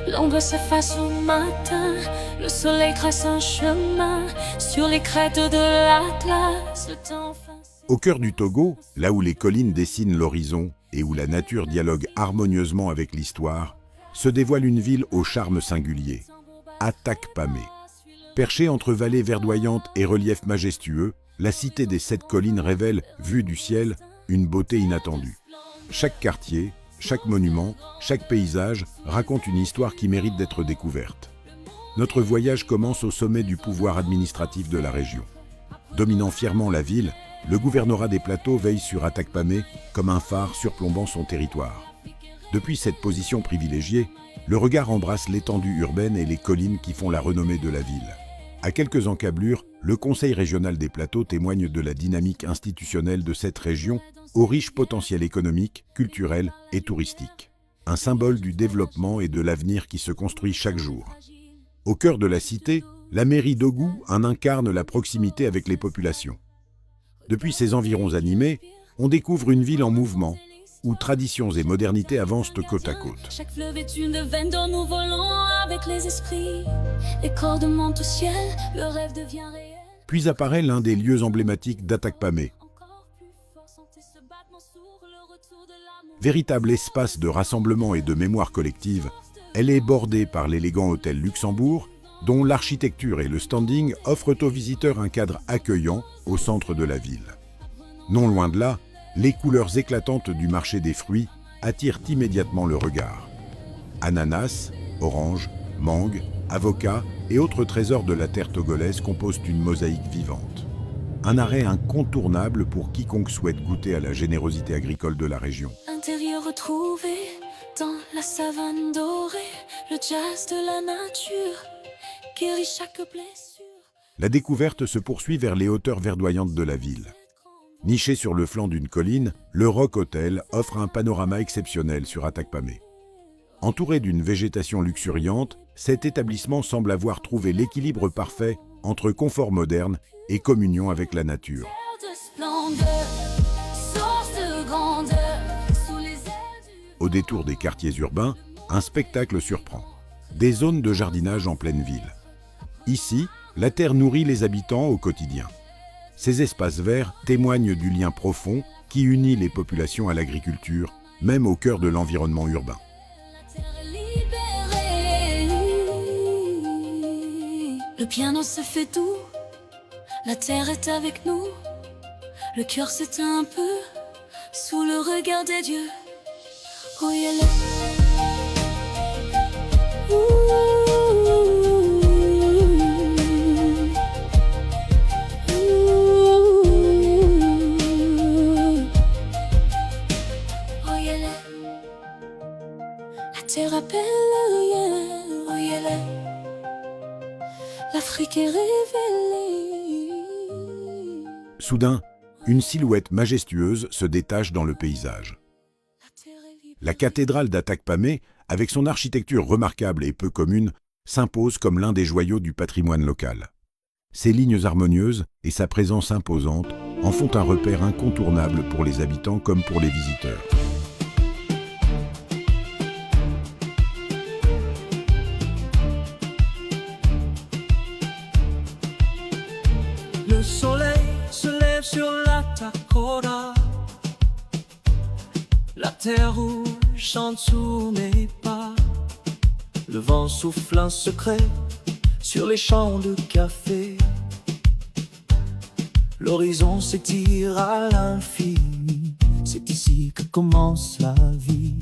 L'ombre s'efface au matin, le soleil trace un chemin sur les crêtes de l'Atlas. Le temps Au cœur du Togo, là où les collines dessinent l'horizon et où la nature dialogue harmonieusement avec l'histoire, se dévoile une ville au charme singulier, Atakpamé. Perchée entre vallées verdoyantes et reliefs majestueux, la cité des 7 collines révèle, vue du ciel, une beauté inattendue. Chaque quartier, chaque monument, chaque paysage raconte une histoire qui mérite d'être découverte. Notre voyage commence au sommet du pouvoir administratif de la région. Dominant fièrement la ville, le gouvernorat des plateaux veille sur Atakpamé comme un phare surplombant son territoire. Depuis cette position privilégiée, le regard embrasse l'étendue urbaine et les collines qui font la renommée de la ville. À quelques encablures, le Conseil régional des plateaux témoigne de la dynamique institutionnelle de cette région, au riche potentiel économique, culturel et touristique. Un symbole du développement et de l'avenir qui se construit chaque jour. Au cœur de la cité, la mairie d'Ogou en incarne la proximité avec les populations. Depuis ses environs animés, on découvre une ville en mouvement, où traditions et modernités avancent côte à côte. chaque fleuve est une veine dont nous volons avec les esprits. Les cordes montent au ciel, le rêve devient réel. Puis apparaît l'un des lieux emblématiques d'Atakpamé. Véritable espace de rassemblement et de mémoire collective, elle est bordée par l'élégant hôtel Luxembourg, dont l'architecture et le standing offrent aux visiteurs un cadre accueillant au centre de la ville. Non loin de là, les couleurs éclatantes du marché des fruits attirent immédiatement le regard. Ananas, oranges, mangues, avocats et autres trésors de la terre togolaise composent une mosaïque vivante. Un arrêt incontournable pour quiconque souhaite goûter à la générosité agricole de la région. Intérieur retrouvé dans la savane dorée, le jazz de la nature guérit chaque blessure. La découverte se poursuit vers les hauteurs verdoyantes de la ville. Niché sur le flanc d'une colline, le Rock Hotel offre un panorama exceptionnel sur Atakpamé. Entouré d'une végétation luxuriante, cet établissement semble avoir trouvé l'équilibre parfait entre confort moderne et communion avec la nature. Au détour des quartiers urbains, un spectacle surprend. Des zones de jardinage en pleine ville. Ici, la terre nourrit les habitants au quotidien. Ces espaces verts témoignent du lien profond qui unit les populations à l'agriculture, même au cœur de l'environnement urbain. Le piano se fait doux, la terre est avec nous, le cœur s'éteint un peu sous le regard des dieux. Oh yeah, la terre appelle, yeah. Oh yeah, l'Afrique est révélée. Soudain, une silhouette majestueuse se détache dans le paysage. La cathédrale d'Atakpamé, avec son architecture remarquable et peu commune, s'impose comme l'un des joyaux du patrimoine local. Ses lignes harmonieuses et sa présence imposante en font un repère incontournable pour les habitants comme pour les visiteurs. Le soleil se lève sur la Takora. La terre rouge chante sous mes pas. Le vent souffle un secret sur les champs de café. L'horizon s'étire à l'infini. C'est ici que commence la vie.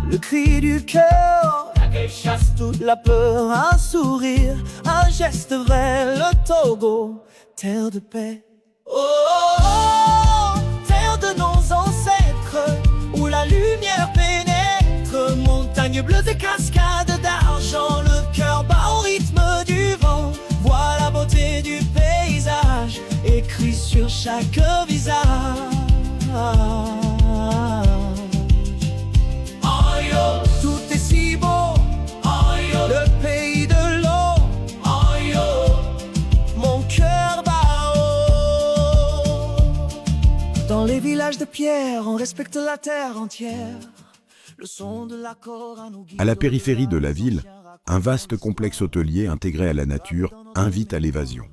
Le cri du cœur chasse toute la peur. Un sourire, un geste vrai. Le Togo, terre de paix. Oh, oh, oh, terre de nos ancêtres, où la lumière pénètre. Montagnes bleues et cascades d'argent. Le cœur bat au rythme du vent. Vois la beauté du paysage écrit sur chaque visage. village de pierre, on respecte la terre entière. Le son de l'accord à nous guide. À la périphérie de la ville, un vaste complexe hôtelier intégré à la nature invite à l'évasion.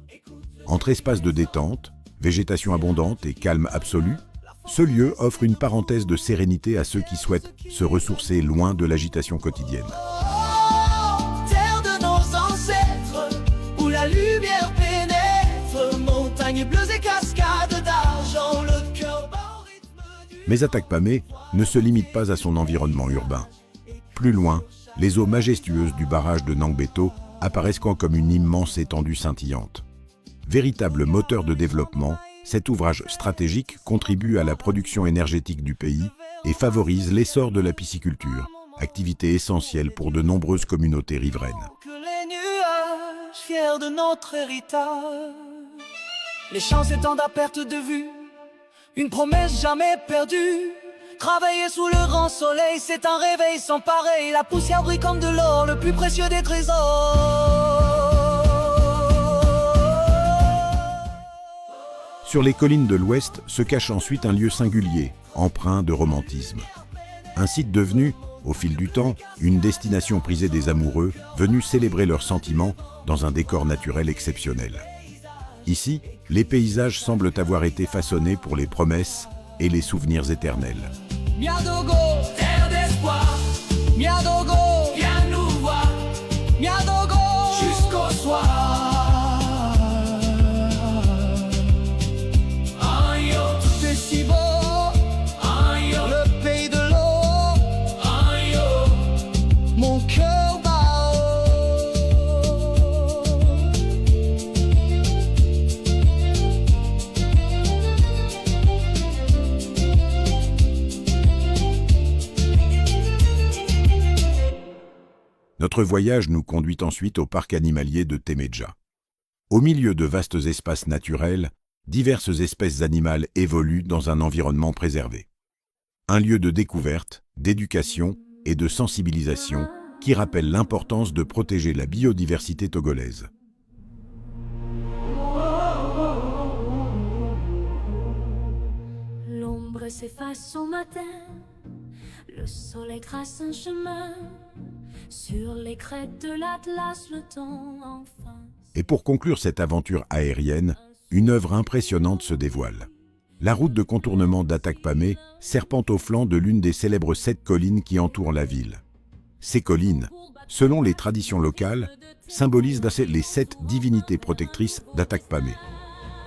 Entre espaces de détente, végétation abondante et calme absolu, ce lieu offre une parenthèse de sérénité à ceux qui souhaitent se ressourcer loin de l'agitation quotidienne. Terre de nos ancêtres, où la lumière pénètre, montagnes bleues et cascades d'argent, le cœur bat au rythme du... Mais Atakpamé ne se limite pas à son environnement urbain. Plus loin, les eaux majestueuses du barrage de Nangbeto apparaissent comme une immense étendue scintillante. Véritable moteur de développement, cet ouvrage stratégique contribue à la production énergétique du pays et favorise l'essor de la pisciculture, activité essentielle pour de nombreuses communautés riveraines. Que les nuages, fiers de notre héritage, les champs s'étendent à perte de vue, une promesse jamais perdue. Travailler sous le grand soleil, c'est un réveil sans pareil. La poussière brille comme de l'or, le plus précieux des trésors. Sur les collines de l'Ouest se cache ensuite un lieu singulier, empreint de romantisme. Un site devenu, au fil du temps, une destination prisée des amoureux venus célébrer leurs sentiments dans un décor naturel exceptionnel. Ici, les paysages semblent avoir été façonnés pour les promesses et les souvenirs éternels. Miadogo, terre d'espoir. Miadogo, viens nous voir. Miadogo, jusqu'au soir. C'est si beau, le pays de l'eau. Mon cœur bat haut. Notre voyage nous conduit ensuite au parc animalier de Temeja. Au milieu de vastes espaces naturels, diverses espèces animales évoluent dans un environnement préservé. Un lieu de découverte, d'éducation et de sensibilisation qui rappelle l'importance de protéger la biodiversité togolaise. L'ombre s'efface au matin, le soleil trace un chemin. Sur les crêtes de l'Atlas, le temps enfin. Et pour conclure cette aventure aérienne, une œuvre impressionnante se dévoile. La route de contournement d'Atakpamé serpente au flanc de l'une des célèbres 7 collines qui entourent la ville. Ces collines, selon les traditions locales, symbolisent les 7 divinités protectrices d'Atakpamé.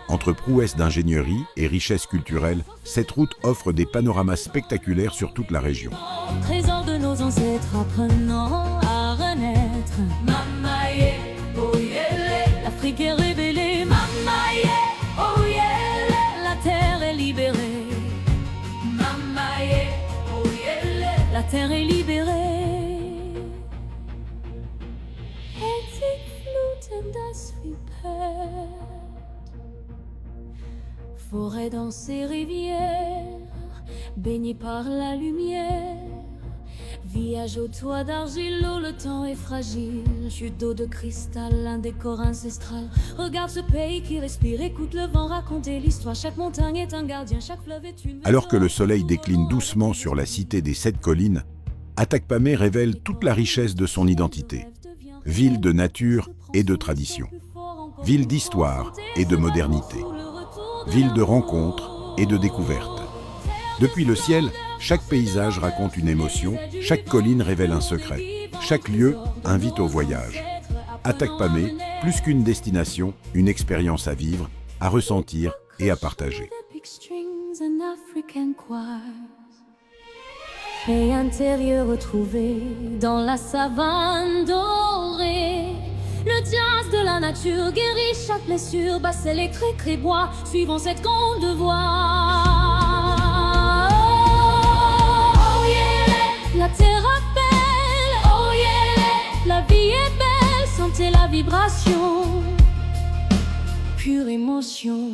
Entre prouesses d'ingénierie et richesses culturelles, cette route offre des panoramas spectaculaires sur toute la région. Trésor de nos ancêtres apprenant à renaître. Mamaye, oyele, l'Afrique est révélée. Mamaye, oyele, la terre est libérée. Mamaye, oyele, la terre est libérée. Et die Fluten das Vipère. Forêt dans ces rivières, baignée par la lumière. Village au toit d'argile, oh, le temps est fragile. Chute d'eau de cristal, un décor ancestral. Regarde ce pays qui respire, écoute le vent raconter l'histoire. Chaque montagne est un gardien, chaque fleuve est une... Alors que le soleil décline doucement sur la cité des 7 collines, Atakpamé révèle toute la richesse de son identité. Ville de nature et de tradition. Ville d'histoire et de modernité. Ville de rencontres et de découvertes. Depuis le ciel, chaque paysage raconte une émotion, chaque colline révèle un secret, chaque lieu invite au voyage. Atakpamé, plus qu'une destination, une expérience à vivre, à ressentir et à partager. Paix intérieure retrouvée dans la savane dorée. Le jazz de la nature guérit chaque blessure. Basse électrique et bois, suivant cette grande voie. Oh yeah, la terre appelle. Oh yeah, la vie est belle. Sentez la vibration, pure émotion.